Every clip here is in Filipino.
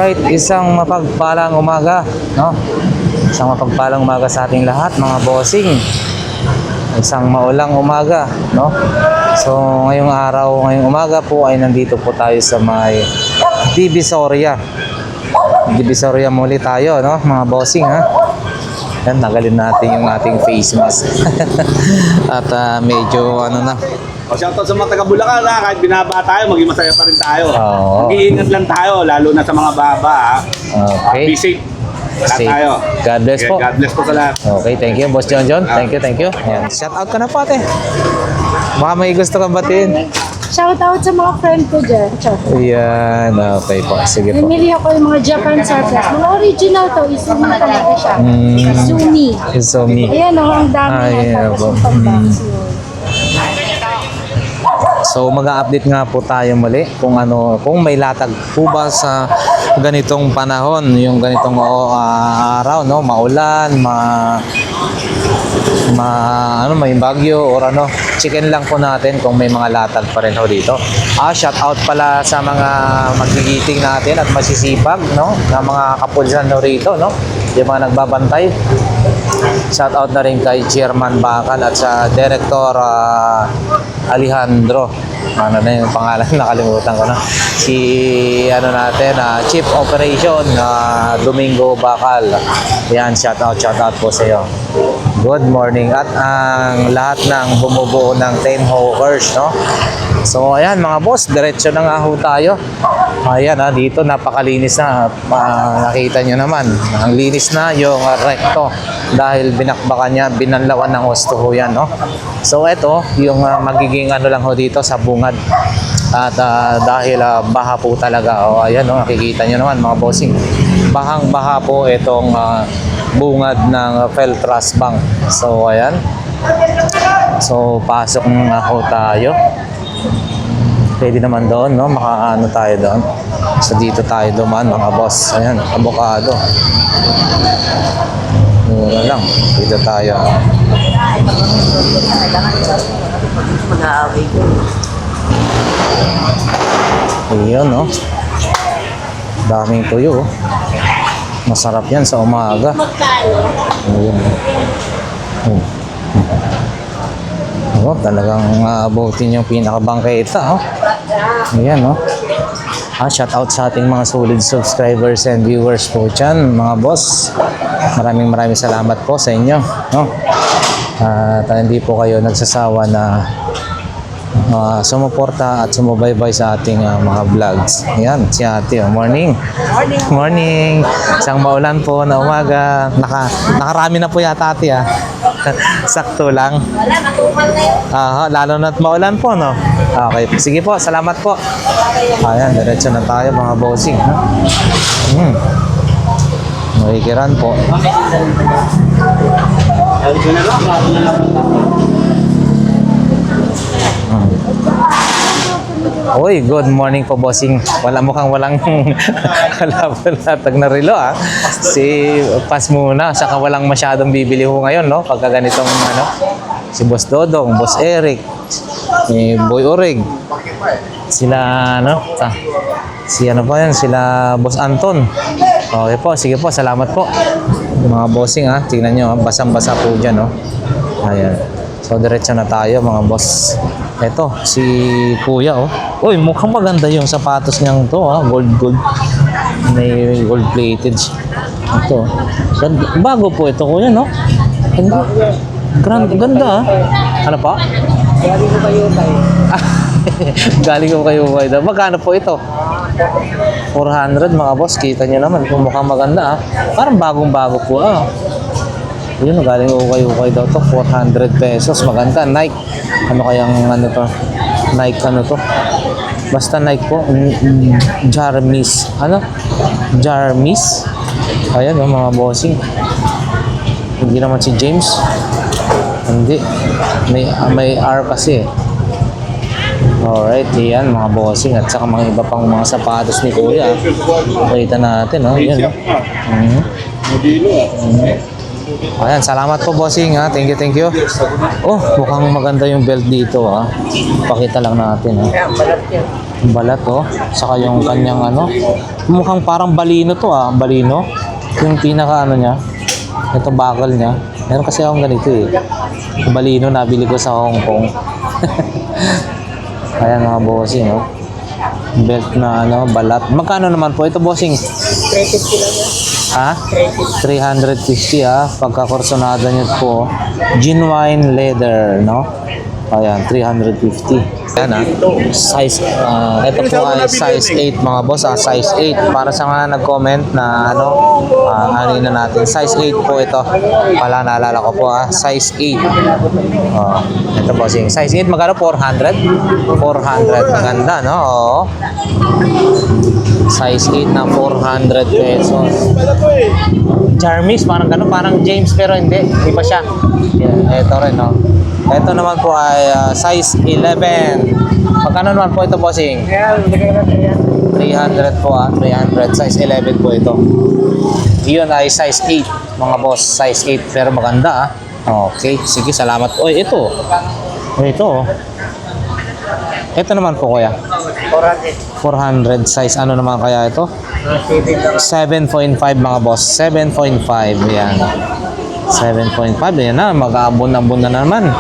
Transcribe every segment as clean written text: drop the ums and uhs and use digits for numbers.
Alright, isang mapagpalang umaga, no? Isang mapagpalang umaga sa ating lahat, mga bossing. Isang maulang umaga, no? So, ngayong araw, ngayong umaga po ay nandito po tayo sa may Divisoria. Divisoria muli tayo, no? Mga bossing, ha? Yan, nagalin natin yung ating face mask. At medyo, ano na. O, shoutout sa mga taga Bulacan, ha? Kahit binaba tayo, maging masaya pa rin tayo. Oo. Mag-iingat lang tayo, lalo na sa mga baba, ha? Okay. Be safe. Lahat Safe. tayo. God bless po. God bless po sa lahat. Okay, thank you, Boss John John. Thank you, thank you. Ayan. Shout out ka na po, ate. Baka may gusto kang batiin. Shoutout sa mga friend ko dyan. Ayan, okay po. Sige po. Namili ako yung mga Japan surplus. Mga original to, Izumi talaga siya. Mm. Izumi. It's so me. Ayan o, ang dami Ay, na. Tapos po. yung pag-box yun. So mag-update nga po tayo muli kung ano, kung may latag po ba sa ganitong panahon, yung ganitong araw, no, maulan, ano, may bagyo or ano. Chicken lang po natin kung may mga latag pa rin ho dito. Shout out pala sa mga magigiting natin at masisipag, no, na mga kapulisan no rito, no, yung mga nagbabantay. Shout out na rin kay Chairman Bakal at sa Director Alejandro. Ano na yung pangalan? Nakalimutan ko na. Si ano natin, Chief Operation Domingo Bakal. Yan, shout out po sa iyo. Good morning at ang lahat ng bumubuo ng 10 hawkers, no? So ayan mga boss, diretso na nga ho tayo. Ayan dito napakalinis na. Nakita nyo naman, ang linis na yung recto dahil binakbakan niya, binanlawan ng husto ho yan, no? So ito, yung magiging ano lang ho dito sa bungad. At dahil baha po talaga, ayan, no, nakikita nyo naman mga bossing. Bahang-baha po itong bungad ng Feltras Bank. So ayan. So pasok na ho tayo. Pwede naman doon, no? Makaano tayo doon. So dito tayo duman mga boss. Ayan, avocado. Mura lang. Dito tayo. Ayan, no? Daming tuyo. Masarap yan sa umaga. Ayan. Talagang abutin yung pinakabangketa, oh. Ayan, no? Shout out sa ating mga solid subscribers and viewers po dyan, mga boss. Maraming salamat po sa inyo, no? At hindi po kayo nagsasawa na sumuporta at sumubaybay sa ating mga vlogs. Ayan, si ate, morning. Morning. Isang maulan po na umaga. Nakarami na po yata ate, Sakto lang. Wala, matumal na yun. Lalo na't maulan po, no? Okay, sige po, salamat po. Ayan, diretso na tayo mga bossing, ha? Makikiran po. Uy, good morning po bossing. Mukhang walang latag na relo, Si Pas muna, saka walang masyadong bibili ho ngayon, no? Pagka ganitong ano, si Boss Dodong, Boss Eric, Boy Orig, sila ano, si ano pa yan, sila Boss Anton. Okay po, sige po, salamat po. Mga bossing, tingnan nyo, basang-basa po dyan, no? Ayan. So, diretso na tayo, mga boss. Ito, si Kuya, Uy, mukhang maganda yung sapatos niyang to, Gold. May gold plated. Ito. Bago po ito, Kuya, no? Ganda, Ano pa? Galing ko kayo tayo. Galing ko kayo tayo. Magkano po ito? 400, mga boss. Kita niyo naman kung mukhang maganda, Parang bagong-bago po, Yun, galing ukay-ukay daw to. 400 pesos. Maganda. Nike. Ano kayang ano to? Nike ano to? Basta Nike po. Jarmis. Ano? Jarmis. Ayan, mga bossing. Hindi naman si James. Hindi. May R kasi. Alright, yan mga bossing. At saka mga iba pang mga sapatos ni Kuya. Pakita natin, Yan, Ayan, salamat po bossing ha. Thank you, thank you. Oh, mukhang maganda yung belt dito ha. Pakita lang natin ha. Balat oh. Saka yung kanyang ano. Mukhang parang balino to ha. Balino. Yung pinaka ano niya. Ito buckle niya. Meron kasi akong ganito eh. Balino nabili ko sa Hong Kong. Ayan mga bossing oh. Belt na ano, balat. Magkano naman po ito bossing? 350 lang yan. Ha? 350 ha. Pagkakorsonada nyo po. Genuine leather, no? Ayan, 350. Ayan ha. Size, ito po ay size 8 mga boss ha. Size 8. Para sa mga nag-comment na ano, ano na natin. Size 8 po ito. Pala naalala ko po ha. Size 8. Ito po sing. Size 8, magkano? 400? 400. Maganda, no? Oo. Size 8 na 400 pesos. Jarmis, parang gano'n, parang James pero hindi. Iba siya. Yeah, ito rin, no? Ito naman po ay size 11. Magkano naman po ito, bossing? 300 po 300. Size 11 po ito. Iyon ay size 8, mga boss. Size 8 pero maganda Okay, sige, salamat. Oy, ito. Ito. Ito naman po kuya. 400 size. Ano naman kaya ito? 7.5 mga boss. 7.5. Yan. 7.5. Yan na. Mag-aabon-abon na naman.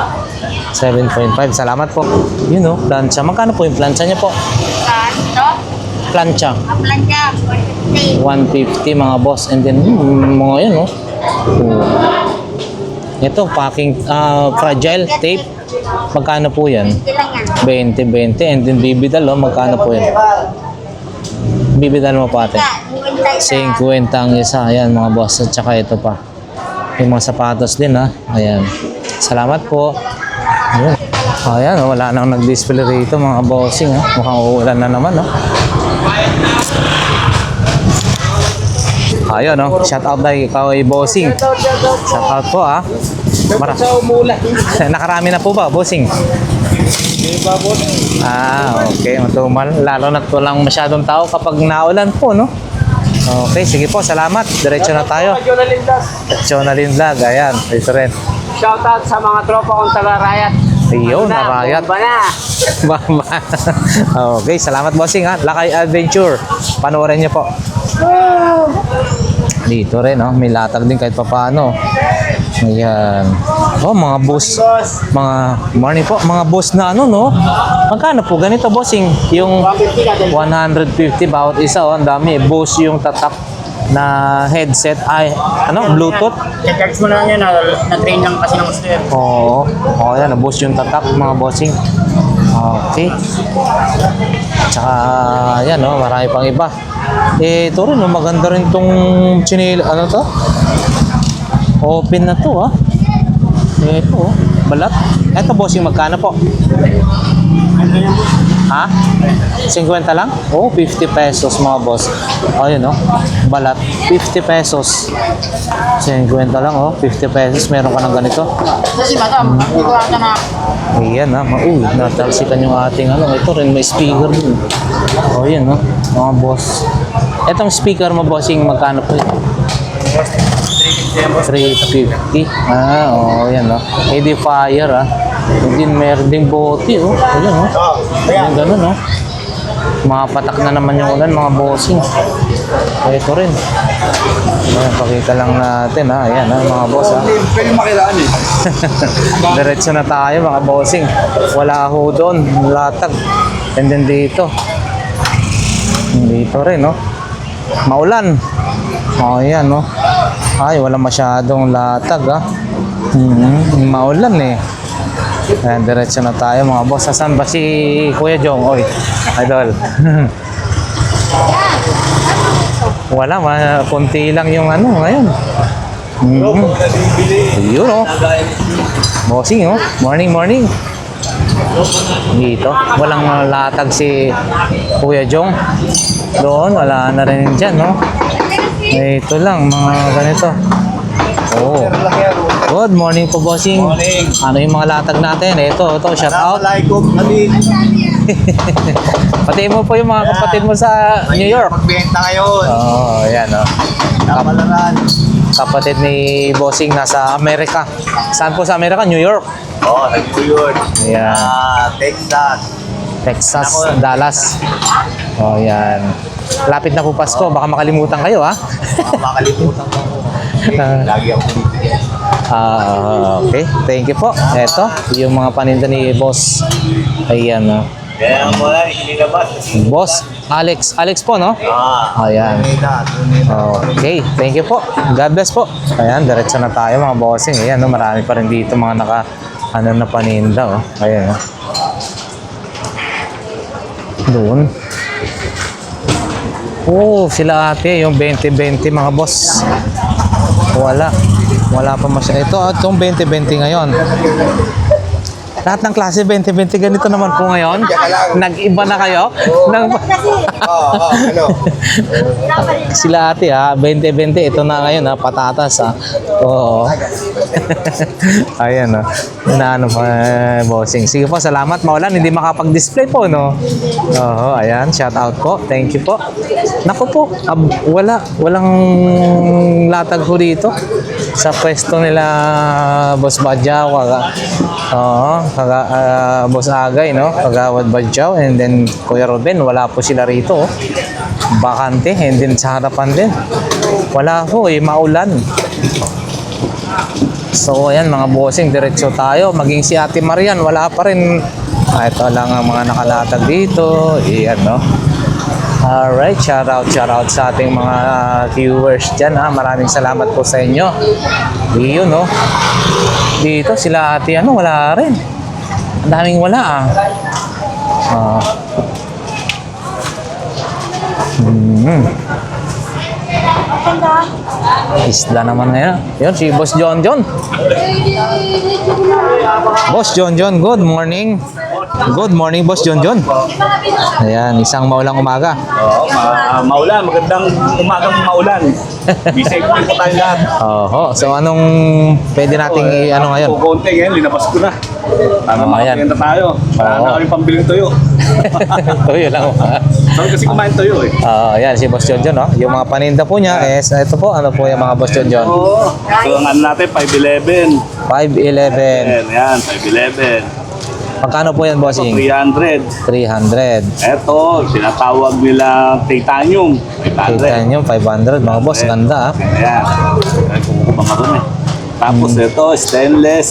7.5. Salamat po. Yun o. Plancha. Magkano po yung plancha niya po? Plancha. Plancha, 150 mga boss. And then, mga yan o. Ito, packing fragile tape. Magkano po yan? 20. And then bibidal, magkano po yan? Bibidal mo pa ate. 50 ang isa. Ayan mga boss. At saka ito pa. Yung mga sapatos din Ayan. Salamat po. Ayan. Ayan, wala nang nag-display rito mga bossing Mukhang uulan na naman Ayun shout out na kay bossing. Shout out po Nakarami na po ba bossing? Okay, matumal. Lalo na walang masyadong tao kapag naulan po, no? Okay, sige po, salamat. Diretso na tayo. Jonalyn Vlog, ayan. Ito rin. Shoutout sa mga tropa kong taga-Rayat. Ayun, narayat. Bomba na! Okay, salamat bossing Lakay Adventure. Panoorin niyo po. Dito rin, may latag din kahit papaano. Ayan. Mga boss. Mga morning po, mga boss na Magkano po ganito bossing? Yung 150 bawat isa ang dami. Boss yung tatak na headset ay Bluetooth. Charge mo na lang yan, na-train lang kasi ng gusto yan. Oo. Yan, boss yung tatak mga bossing. Okay. Tsaka yan marami pang iba. Ito rin maganda rin tong chinil, to? Open na to Ito balat. Ito bossing magkano po? 50 lang? 50 pesos mga boss. Ayun balat. 50 pesos. 50 lang 50 pesos meron ka ng ganito. Kasi madam, hindi ko ata na. Ayan natalsikan yung ating ito rin may speaker din. Yan mga boss. Etong speaker mo bossing magkano po ito? 350. Yan edifier Hindi meron ding bote Ayan Ayan ganun Mga patak na naman yung ulan mga bossing. Ito rin. Ayan, pakita lang natin Ayan mga boss Pwede makilaan Diretso na tayo mga bossing. Wala ho doon. Latag. And then dito. Dito rin maulan. Ayan Ay, wala masyadong latag maulan Ayan, diretso na tayo mga boss. Saan ba si Kuya Jong? Oy, idol. Wala, konti lang yung ngayon. Yun bossing morning. Dito, walang latag si Kuya Jong. Doon, wala na rin dyan Ito lang, mga ganito. Good morning po bossing. Ano yung mga latag natin? Ito, shout out. Assalamualaikum. Pati mo po yung mga kapatid mo sa New York. Magbenta ngayon. Yan Kapalaran. Kapatid ni Bossing nasa Amerika. Saan po sa Amerika? New York. Oo, New York. Ayan. Texas. Texas, Dallas. Oh, yan. Lapit na po Pasko. Baka makalimutan kayo, ha? Makalimutan ko. Lagi ako bibigyan. Okay. Thank you po. Eto, yung mga paninda ni Boss. Ayan, no? Kaya mo lang, inilabas. Boss, Alex. Alex po, no? Ayan. Okay. Thank you po. God bless po. Ayan, diretso na tayo mga bossing. Ayan, no? Marami pa rin dito mga na paninda, oh. Ayan, no? Doon. Oh, sila ate, yung 20-20 mga boss. Wala pa masyado. Itong 20-20 ngayon. Lahat ng klase 20-20 ganito naman po ngayon. Nag-iba na kayo? Ano? Sila ate ha, 20-20. Ito na ngayon ha, patatas ha. Oo. Ayan ha. Inaano pa bossing. Sige po, salamat. Maulan, hindi makapag-display po, no? Oo, ayan. Shout out po. Thank you po. Naku po, walang latag po dito. Sa pwesto nila Boss Badyaw, Boss Agay, no? Kagawad Badyaw, and then Kuya Ruben, wala po sila rito. Oh. Bakante, and then sa harapan din. Wala po, maulan. So, ayan mga bossing, diretso tayo. Maging si Ate Marian, wala pa rin. Ito lang ang mga nakalatag dito. Iyan, no? Alright, shout out sa ating mga viewers dyan, ha. Maraming salamat po sa inyo. Iyon, no? Dito sila ate, wala rin. Ang daming wala, Isla naman ngayon. Yun, si Boss John. Boss John, good morning. Good morning, Boss John. Ayan, isang maulang umaga. Oo, maulan. Magandang umagang maulan. Be safe po tayo lahat. Oho, so anong pwede nating ngayon? Kukunti ngayon, linabas ko na. Para makapaganda tayo. Para na kami pambiling tuyo. Tuyo lang. Saan kasi kumain tuyo eh. Ayan, si Boss John, no? Yung mga paninda po niya is, ito po, ano po yung mga Boss John? Oo. So, ang ano natin, 511. 511. Yan, 511. Magkano po yan, bossing? 300. 300. Eto, tinatawag nila titanium. Kita 500. nyo, 500. Mga boss, ganda, Ayan. Ay, kumukubang ako na eh. Tapos ito, stainless,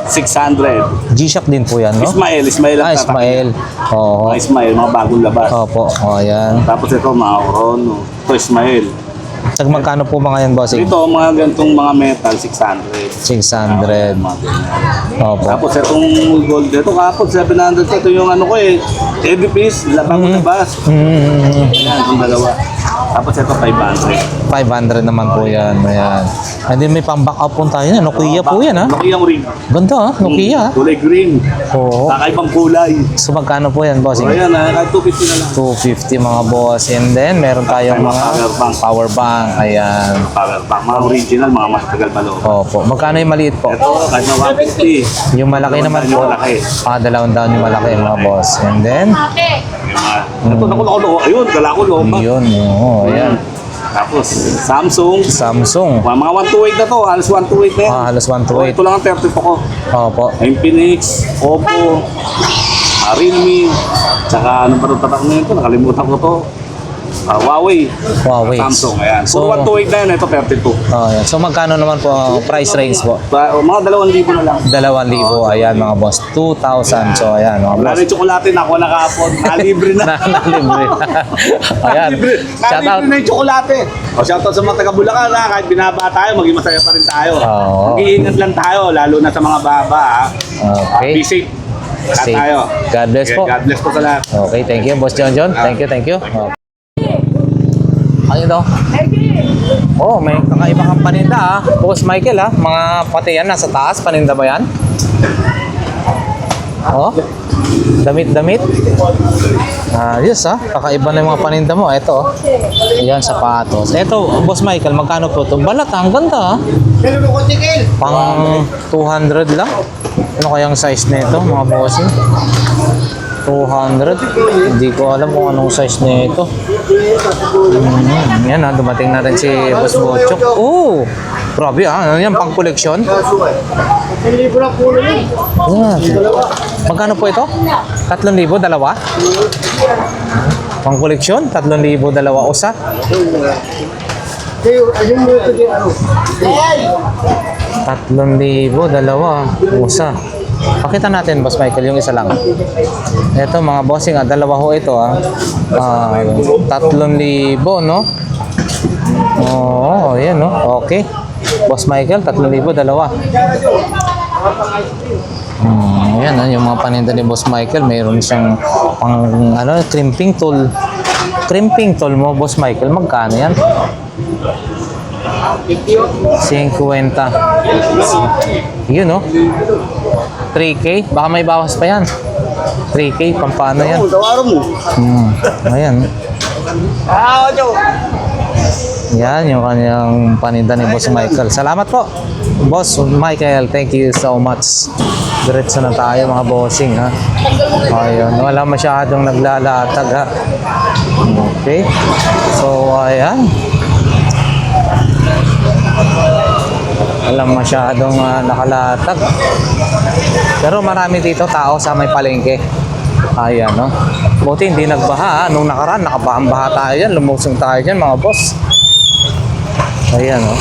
600. G-Shock din po yan, no? Ismael ang tatak. Ismael. Oo. Mga Ismael, mga bagong labas. Opo, ayan. Tapos ito, mga Orono. Ito, Ismael. Tag magkano po mga yan, bossing? Ito, mga gantong mga metal, 600. 600. Mga ganyan. Opo. Tapos itong gold, ito kapag 700, ito yung ano ko eh, edifice, labang labas. Ayan, yung dalawa. Tapos ito 500. 500 naman po yan. Ayan. And then may pang-back up po tayo. Nokia po yan, ha? Nokia ring. Ganda, ha? Nokia, ha? Kulay green. Oo. Kakaibang kulay. So magkano po yan, So bossing? ayan, kahit 250 na lang. 250 mga boss. And then meron tayong Mga mga power bank. power bank. Ayan. Power bank, mga original, mga matagal pa loob. Opo. Magkano yung maliit po? Ito, kahit na 150. Yung malaki naman Yung po. malaki. 2 down yung malaki mga boss. And then, Ito, naku, ayun, gala ko loob. yun. Oo, ayan. Tapos, Samsung. Samsung. Mga 128 na to, halos 128 na yan. Halos So, 128. ito lang ang 32 ko. Opo. Infinix, Oppo, Realme, tsaka ano ba ito tatak na ito, nakalimutan ko to. Huawei, Huawei. Samsung, ayan. So, Puro 128 na yan, ito 32. Ayan. So magkano naman po ang price range po? Mga 2,000 na lang. 2,000. Ayan mga boss. 2,000. So ayan mga Wala boss. na yung tsokolate, nakuha na kahapon. Nalibre na. Nalibre. Ayan. Shout out. Nalibre na yung tsokolate. O, shoutout sa mga taga-Bulacan ha. Kahit binaba tayo, maging masaya pa rin tayo. Oo. Mag-iingat lang tayo, lalo na sa mga baba ha. Be Okay. safe. Lahat Safe. tayo. God bless Okay, po. God bless po sa lahat. Okay, thank you, Boss John. Thank you. Okay. Ano ito? Oh, may kakaiba kang paninda, ha? Boss Michael, ha? Mga pati yan, nasa taas. Paninda ba yan? Oh, damit. Yes, ha? Kakaiba na yung mga paninda mo. Ito, oh. Ayan, sapatos. Ito, Boss Michael, magkano po ito? Balat, ang ganda, ha? Pang 200 lang. Ano kayang size nito, mga bossing? 200. Hindi ko alam kung anong size nito. Yan dumating na rin si Boss Bochok. Oh! Grabe ano yan, pang koleksyon? Yan. Magkano po ito? 3,000, dalawa? Pang koleksyon? 3,000, dalawa usa? 3,000, dalawa usa. Pakita natin, Boss Michael, yung isa lang. Ito mga bossing, dalawa ho ito 3,000, no? Oo, yan, no? Okay. Boss Michael, 3,000, dalawa. Yan, yung mga paninda ni Boss Michael, mayroon siyang pang, crimping tool. Crimping tool mo, Boss Michael, magkano yan? 50. Yun, no? 3K? Baka may bawas pa yan. 3K, pampano yan? Tawaran mo. Ayan. Yan, yung kanyang paninda ni Boss Michael. Salamat po, Boss Michael. Thank you so much. Diretso na tayo mga bossing, ha? Ayun, wala masyadong naglalatag, ha? Okay. So, ayan. Walang masyadong nakalatag. Pero marami dito tao sa may palengke. Ayan, no? Buti hindi nagbaha. Nung nakaraan, nakabahan-baha tayo dyan. Lumusong tayo dyan, mga boss. Ayan, no?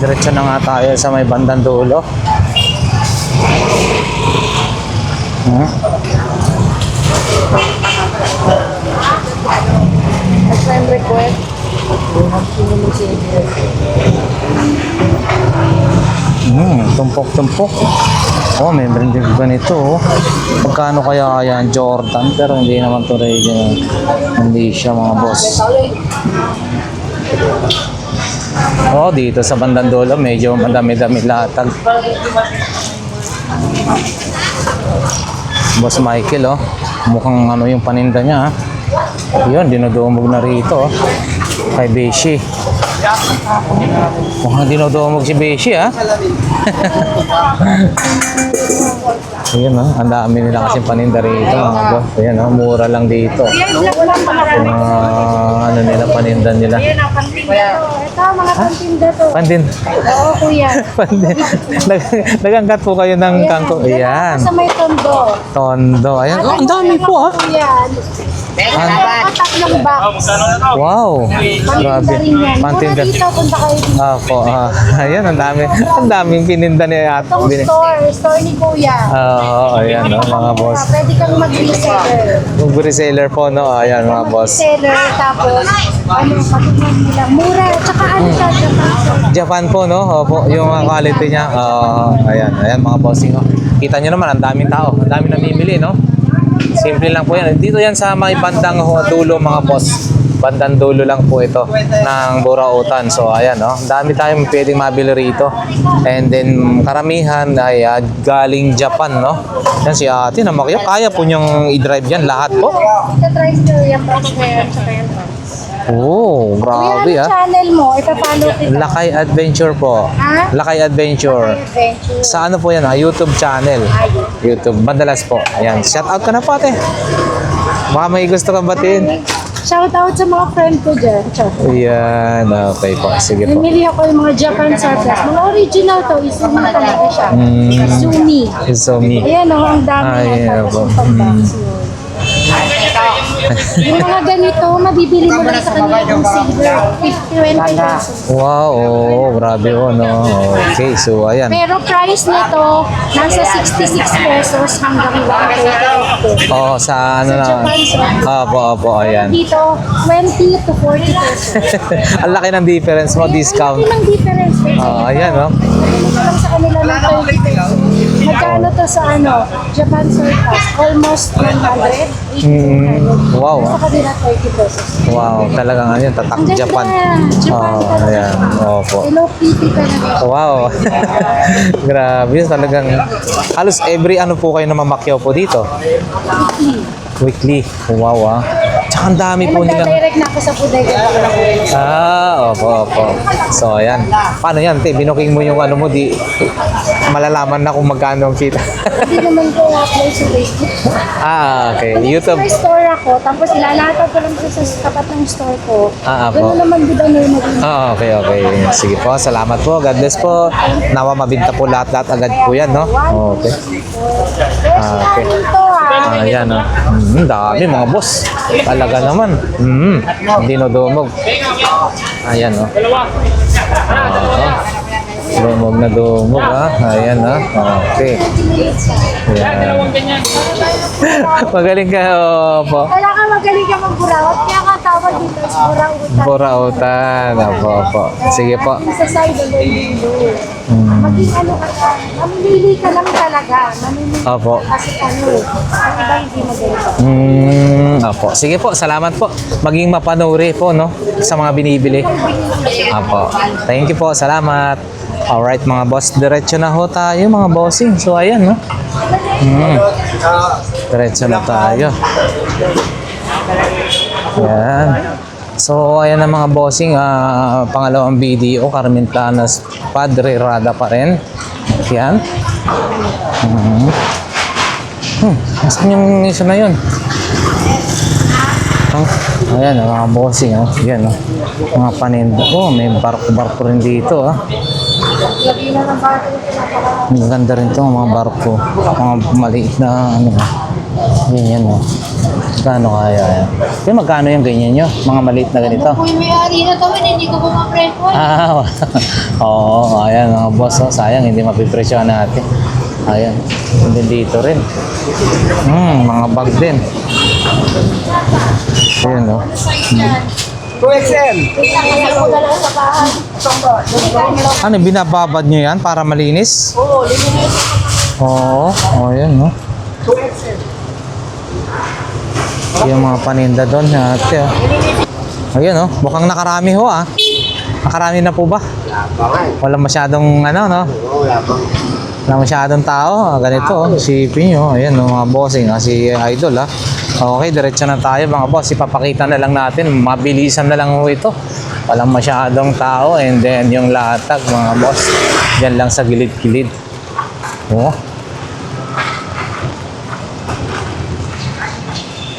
Diretso na nga tayo sa may bandang dulo. Friend request. Tumpok-tumpok. Oh, may branding ganito. Oh. Magkano kaya yan? Jordan, pero hindi naman to original. Hindi siya, mga boss. Oh, dito sa bandang dulo, medyo madami-dami latag. Boss Michael, oh. Mukhang yung paninda niya, ha. Yun, dinudumog na rito, oh. Kay Beshi. Mukhang dinudumog si Beshi, ha. Ayan, oh. Ang dami nila kasing paninda rito, mga boss. Ayan, oh. Mura lang dito. Nila paninda nila. Ito, mga pantinda to. Pandin. Oo, kuya. Pandin. Nagangkat po kayo ng kangkong. Ayan. Sa may tondo. Tondo. Ayan. Oh, ang dami po, ha. Kuya. Tatlong box. Wow. Grabe. Pantinda rin yan. Muna dito, punta kayo dito. Po. Ayan, ang dami. Ang daming pininda ni Ate. Itong store ni kuya. Ayan, no, mga boss. Pwede kang mag-reseller. Yung reseller po, no? Ayan, mga boss. Reseller, tapos, patunan nila. Mura, tsaka siya, Japan po, no? Opo, yung quality niya. Ayan, mga bossing. Oh. Kita nyo naman, ang daming tao. Ang daming namimili, no? Simple lang po yan. Dito yan sa may bandang dulo, mga boss. Bandang dulo lang po ito ng Burautan. So, ayan, no? Ang dami tayong pwedeng mabili rito. And then, karamihan ay galing Japan, no? Yan si Ate, namakya. Kaya po niyang i-drive yan lahat po. Sa TriStar, yung box na yan, tsaka yung box. Oh, grabe, Kuya, ano channel mo? Ipapalo kita. Lakay Adventure po. Ha? Lakay Adventure. Adventure. Sa ano po yan, YouTube channel. YouTube, madalas po. Ayan, shout out ka na po, Ate. Baka may gusto kang batiin. Shout out sa mga friend ko dyan. Ayan, okay po. Sige po. Namili ako yung mga Japan surplus. Mga original to. Izumi talaga siya. Izumi. Izumi. Ayan o, ang dami Ayan yan. Tapos po. yung pang-box yun. Yung mga ganito, mabibili mo lang sa kanila yung silver. 20 pesos. Wow, grabe po, no. Okay, so ayan. Pero price nito, nasa 66 pesos hanggang 120. Oh, sa ano na. Opo, ayan. Dito, 20 to 40 pesos. Ang laki ng difference mo, discount. Ang laki ng difference. Ayan, no. Bibili mo lang sa kanila ng 30 pesos. Magkano to sa Japan surplus? Almost 100. Wow. Sa kanila 30 pesos. Wow, talagang ano yun, tatak Ang ganda. Japan. Japan talaga. Ayan, opo. Hello Kitty talaga. Wow. Grabe, talagang halos every ano po kayo na mamakyaw po dito. Weekly. Wow, ah. Tsaka Ang dami po nila. Nagda-direct na ako sa bodega. Opo. So, ayan. Paano yan, te? Binuking mo yung ano mo, di malalaman na kung magkano ang kita. Hindi naman ko upload sa Facebook. Okay. Pag YouTube. May store ako, tapos ilalatag ko lang sa tapat ng store ko. Apo. Gano'n naman din ang maging. Okay. Sige po, salamat po. God bless po. Nawa mabinta po lahat-lahat agad po yan, no? Okay. Okay. Ayan, no? Dami mga boss. Talaga naman. Dinodumog. Ayan, no? Dumog na dumog, ha? Ayan, ha? Okay. Ayan. Magaling ka, opo. Wala ka magaling ka magburawat, kaya ka tawag dito is burawutan. Burautan. Opo. Sige po. Sa side of the window. Maging ano ka lang, mamimili ka lang talaga. Mamimili Opo. ka kasi ano, ang iba hindi magaling. Opo. Sige po, salamat po. Maging mapanuri po, no? Sa mga binibili. Opo. Thank you po, salamat. Alright mga boss, diretso na ho tayo mga bossing. So ayan, no? Diretso na tayo. Ayan. So ayan na mga bossing, pangalawang video, Carmen Planas, Padre Rada pa rin. Ayan. Nasaan yung isa na yun? Ayan, mga bossing, Ayan, mga paninda. May barko-barko rin dito, Lagi na ng bago yung pinapakaroon. Ang ganda rin to, mga barko. Mga maliit na, ganyan, Magkano kaya yan? Magkano yung ganyan nyo? Mga maliit na ganito? Kung may-ari na tawin, hindi ko pumaprepo. Oo, ayan mga boss, sayang, hindi mapipresyohan natin. Ayan, hindi dito rin. Mga bag din. Ayan, 2XL! Kaya ko na lang sa bahay. Ano, binababad nyo yan para malinis? Oo, lininis. Oo, ayan, 2XL! Yung mga paninda doon, ate, Ayan, mukhang nakarami ho, Nakarami na po ba? Wala masyadong, wala masyadong tao. Ganito, isipin nyo. Ayan, mga bossing, si Idol, Okay, diretso na tayo, mga boss. Ipapakita na lang natin. Mabilisan na lang ho ito. Walang masyadong tao. And then, yung latag, mga boss. Diyan lang sa gilid-gilid.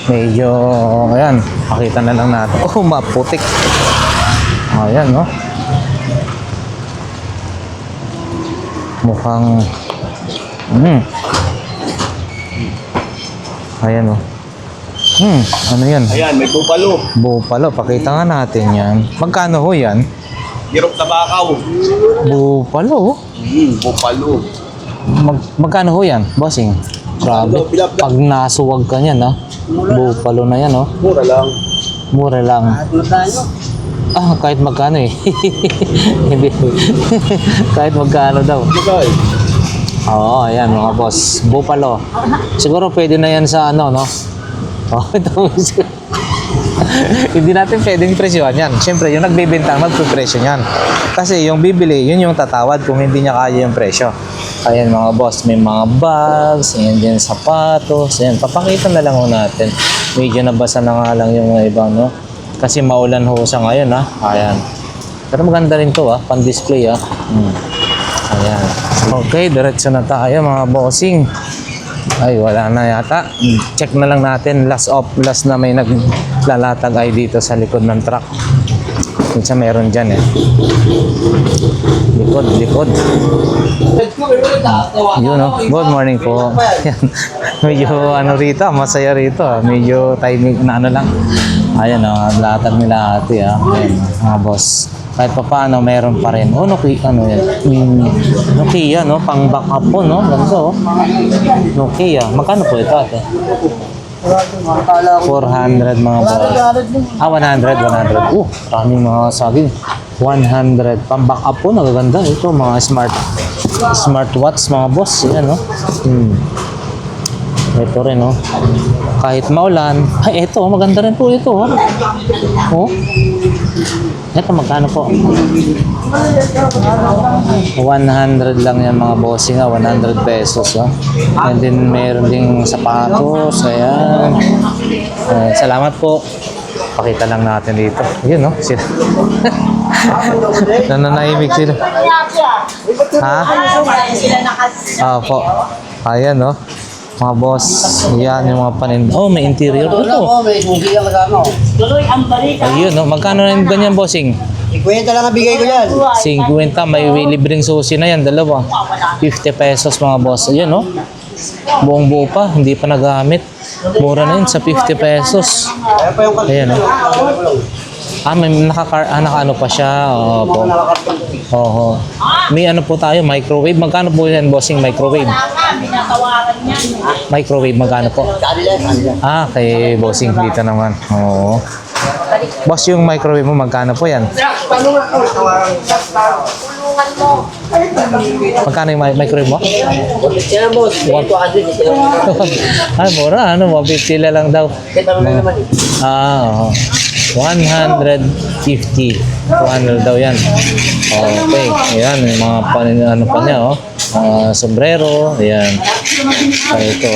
Medyo, ayan, pakita na lang natin. Maputik. Ayan, Mukhang, ayan, ano yan? Ayan, may bupalo. Bupalo, pakita nga natin yan. Magkano ho yan? Girok na bakaw. Bupalo? Bupalo. Magkano ho yan, bossing? Grabe. Pag nasuwag ka niyan, bupalo na yan, Mura lang. Mura lang. Kahit magkano Hindi. Kahit magkano daw. Oo, ayan mga boss. Bupalo. Siguro pwede na yan sa hindi natin pwedeng presyohan yan. Siyempre, yung nagbibintang, magpipresyo yan. Kasi yung bibili, yun yung tatawad kung hindi niya kaya yung presyo. Ayan mga boss, may mga bags, ayan din sapatos, ayan. Papakita na lang ho natin. Medyo nabasa na nga lang yung mga ibang, Kasi maulan ho sa ngayon, Ayan. Pero maganda rin to, pan-display, Ayan. Okay, diretso na tayo mga bossing. Ay, wala na yata. Check na lang natin. Last na may naglalatag ay dito sa likod ng truck. Minsan meron dyan, Likod. Yun, Good morning po. Yan. Medyo rito, masaya rito. Medyo timing na lang. Ayan, latag nila ate, Ayan, mga boss. Kahit pa paano, meron pa rin. Nokia, Nokia, pang backup po, Ganito, Nokia. Magkano po ito, ate? 400 mga boss. 100. Maraming mga saging. 100. Pang backup po, nagaganda. Ito, mga smartwatch, mga boss. Yan, Ito rin, Kahit maulan. Ay, ito, maganda rin po ito, Ito, magkano po? 100 lang yan mga bossing, 100 pesos. And then, meron ding sapatos. Ayan. Salamat po. Pakita lang natin dito. Yun, no? Sila. Nananahimik sila. Ha? Opo. Ayan, no? Mga boss. Yan yung mga panin. Oh, may interior. Ito. May susi ang kasama. Ayun, no? Magkano na yung ganyan, bossing? Ikwenta lang ang bigay ko yan. 50. May libreng susi na yan. Dalawa. 50 pesos, mga boss. Ayun, no? Buong buo pa. Hindi pa nagamit. Mura na yun sa 50 pesos. Ayan, no? May naka-ano pa siya. Opo. Oo. May ano po tayo, microwave. Magkano po yan, bossing, microwave? Microwave, magkano po? Kay bossing dito naman. Oo. Boss, yung microwave mo, magkano po yan? Magkano yung microwave mo? Yan boss. Mura. 150 lang daw. Oo. 150. 200 daw yan. Okay. Ayan, yung mga ano pa niya, oh. Sombrero. Ayan. Ito.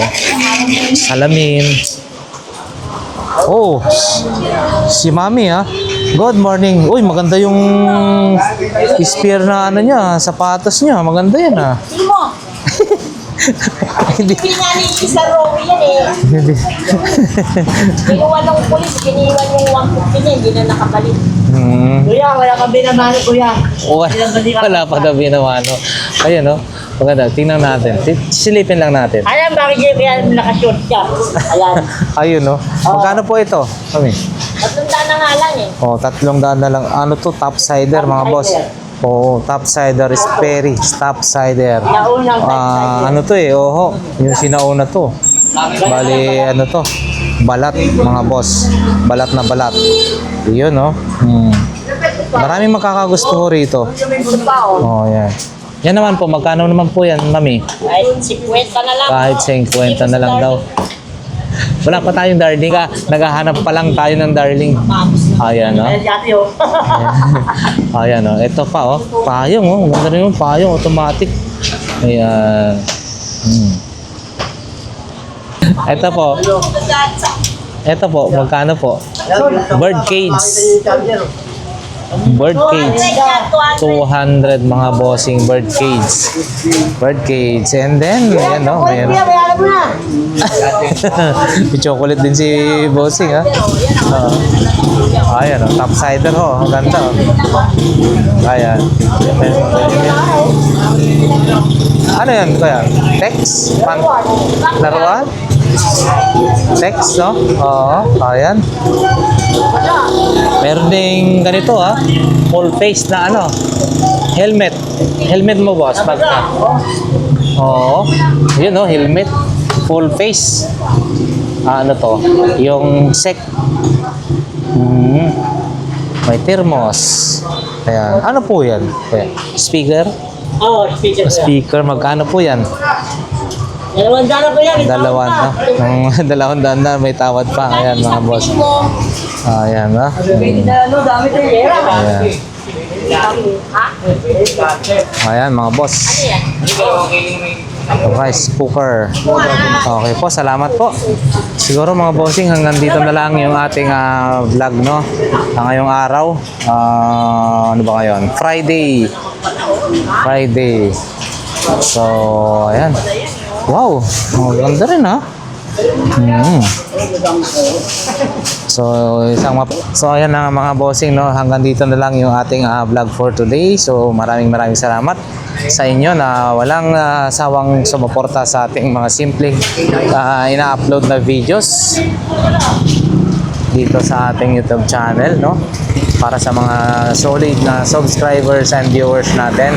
Salamin. Oh, si Mami, ha. Good morning. Uy, maganda yung spear na ano niya, sapatos niya. Maganda yan, ha. Timo, Hindi. pinali isa Romy yan eh. Hindi. Kinuha ng pulis, kiniwan yung 150 niya, hindi na nakabalik. Kuya, wala kang binamano kuya. Wala pa daw binawano. Ayun, no? Maganda. Tingnan natin. Silipin lang natin. Alam, bakit niya kaya nakashort ka? Ayan. Ayun, no? Magkano po ito? Kami. 300 na nga lang eh. 300 na lang. Ano to? Top cider, mga boss. Top cider is Perry. Top cider. Naunang Ano to eh? Yung sinauna to. Bali, ano to? Balat, mga boss. Balat na balat. Yun, no? Maraming makakagusto ko rito. Gusto pa oh. Yan. Yan naman po, magkano naman po yan, Mami? Kahit 50 na lang. Kahit 50 na lang daw. Wala pa tayong darling ka. Naghahanap pa lang tayo ng darling. Ayan, no? Dati oh. Ayan, no? Ito pa, oh. Payong, oh. Ganda rin yung payong. Automatic. Ayan. Ito po. Ito po, magkano po? Bird cage. Bird cage. 200 mga bossing bird cage. Bird cage. And then, yan, no? Mayroon. May chocolate din si bossing, ha? Ayan, oh. Top cider, oh. Ang ganda, oh. Ayan. Ano yan, kuya? Text? Laruan? Text, no? Oo. Ayan. Meron ding ganito, ha? Full face na ano? Helmet. Helmet mo, boss. Pagka. Oo. Yun, no? Helmet. Full face. Ano to? Yung sec. May thermos. Ayan. Ano po yan? Ayan. Speaker? Oh, speaker. Speaker. Magkano po yan? 200 na po yan. 200 na. May tawad pa. Ayan, mga boss. Ayan, ha? Ano, dami tayo. Ayan. Ayan, mga boss. Rice cooker. Okay po, salamat po. Siguro mga bossing, hanggang dito na lang yung ating vlog, no? Ngayong araw. Ano ba ngayon? Friday. So, ayan. Wow, ganda rin, ha? So ayan na mga bossing, no, hanggang dito na lang yung ating vlog for today. So maraming salamat sa inyo na walang sawang sumuporta sa ating mga simpleng ina-upload na videos dito sa ating YouTube channel, no, para sa mga solid na subscribers and viewers natin.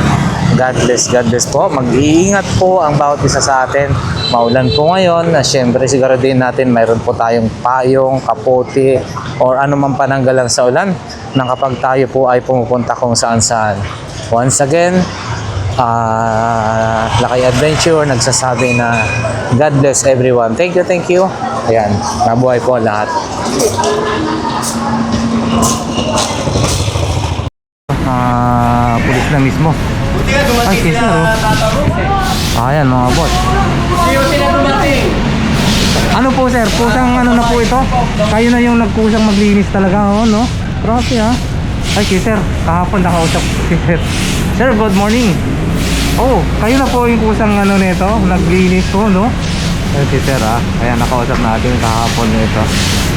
God bless po. Mag-iingat po ang bawat isa sa atin. Maulan po ngayon. Siyempre, siguro din natin mayroon po tayong payong, kapote, or anumang pananggalang sa ulan nang kapag tayo po ay pumupunta kung saan-saan. Once again, Lakay Adventure nagsasabi na God bless everyone. Thank you. Ayan, mabuhay po lahat. na mismo. Ay, si sir, oh. Ayan, mga boss. Ano po, sir? Kusang ano na po ito? Kayo na yung nagkusang maglinis talaga, oh, no? Grabe, ha? Ay, si sir, kahapon nakausap si sir. Sir, good morning. Oh, kayo na po yung kusang ano nito, naglinis po, no? Ayan si sir, ha? Ayan, nakausap natin kahapon nito.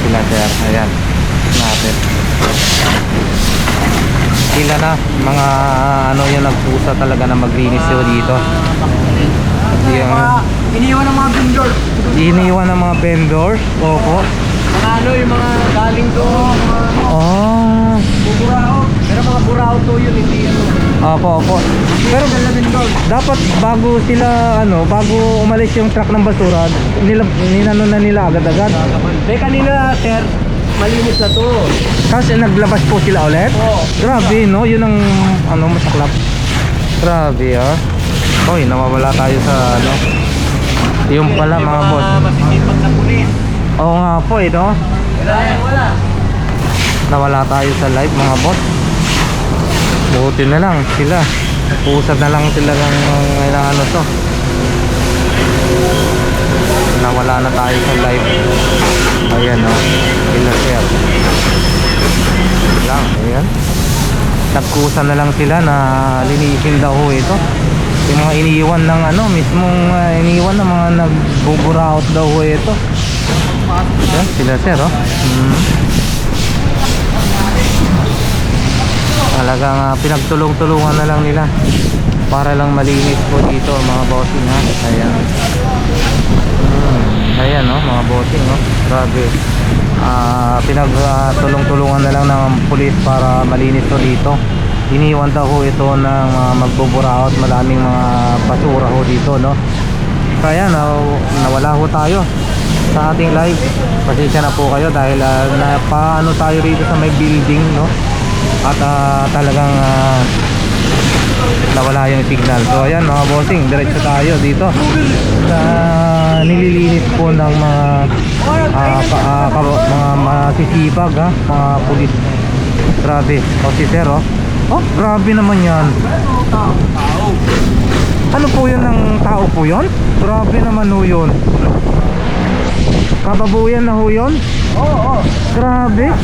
Sila, sir. Ayan, natin. Sila na, mga ano yung nagpusa talaga na maglinis yun dito. Yung, Iniwan ng mga vendor. iniwan ng mga vendors. Opo. Mga ano, yung mga galing doon, mga Oh. burao. Pero mga burao to yun, hindi ano. Opo, opo. Pero dapat bago sila ano, bago umalis yung truck ng basura, ninano na nila agad-agad. Eh kanina, sir, malinis na to. Kasi naglabas po sila ulit. Grabe, no? Yun ang ano, masaklap. Grabe, ah. Hoy, nawawala tayo sa ano. Yung pala mga boss. Masisipag na pulis. Oo nga po, eh, no? Wala. Nawala tayo sa live mga boss. Buti na lang sila. Pusad na lang sila ng ano to. Nawala na tayo sa live. Ayan, no? Sila share lang, ayan. Nagkusa na lang sila na linisin daw ho ito. Yung mga iniiwan ng ano, mismong iniiwan ng mga nagbuburaot daw ho ito. Ayan, sila sir, oh. Talagang pinagtulong-tulungan na lang nila para lang malinis po dito mga bossing, ha. Ayan. Ayan, no, mga bossing, no. Grabe. Pinagtulong-tulungan na lang ng pulis para malinis to dito. Iniwan daw ho ito ng magbuburaot, maraming mga basura ho dito, no. Kaya nawala ho tayo sa ating live. Pasensya na po kayo dahil napaano tayo rito sa may building, no. At talagang nawala yung signal. So ayan mga bossing, diretso tayo dito sa nililinis po ng mga mga masisipag, ha, mga pulis. Grabe, o si sir, oh. Oh, grabe naman yan. Ano po yun, ng tao po yun? Grabe naman ho yun. Kababuyan na ho yun? Oo. Grabe.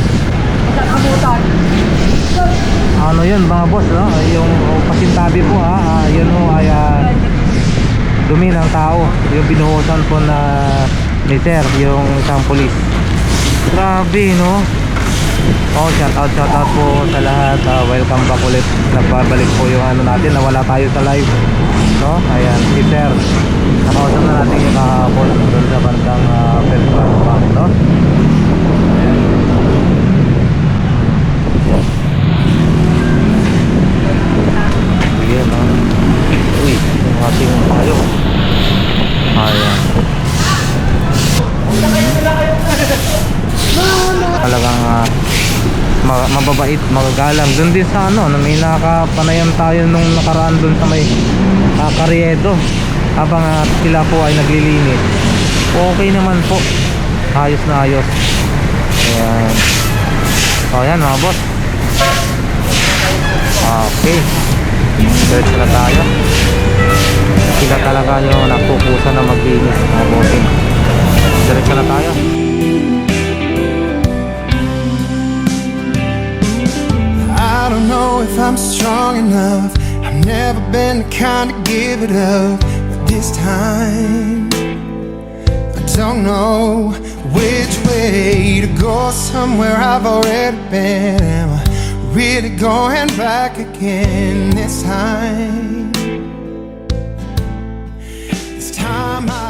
Ano yun mga boss, no? Yung pasintabi po, ha. Yun ho ay dumi ng tao. Yung binuhusan po na ni sir, yung isang pulis. Grabe, no? Oh, shout out po sa lahat. Welcome back ulit. Nagbabalik po yung ano natin, nawala tayo sa live, no? Ayan, si sir. Nakausap na natin yung kahapon doon sa bandang Belfast Bank, no? Ayan, no? Uy, yung ating tayo. Ayan. Talagang mababait, magagalang. Doon din sa ano, na may nakapanayan tayo nung nakaraan doon sa may Carriedo, habang sila po ay naglilinis. Okay naman po, ayos na ayos. Ayan. So ayan mga boss. Okay, diretso na tayo. Sila talaga yung napupusa na maglinis mga bossing. Diretso na tayo. I don't know if I'm strong enough. I've never been the kind to give it up, but this time I don't know which way to go. Somewhere I've already been. Am I really going back again this time? This time I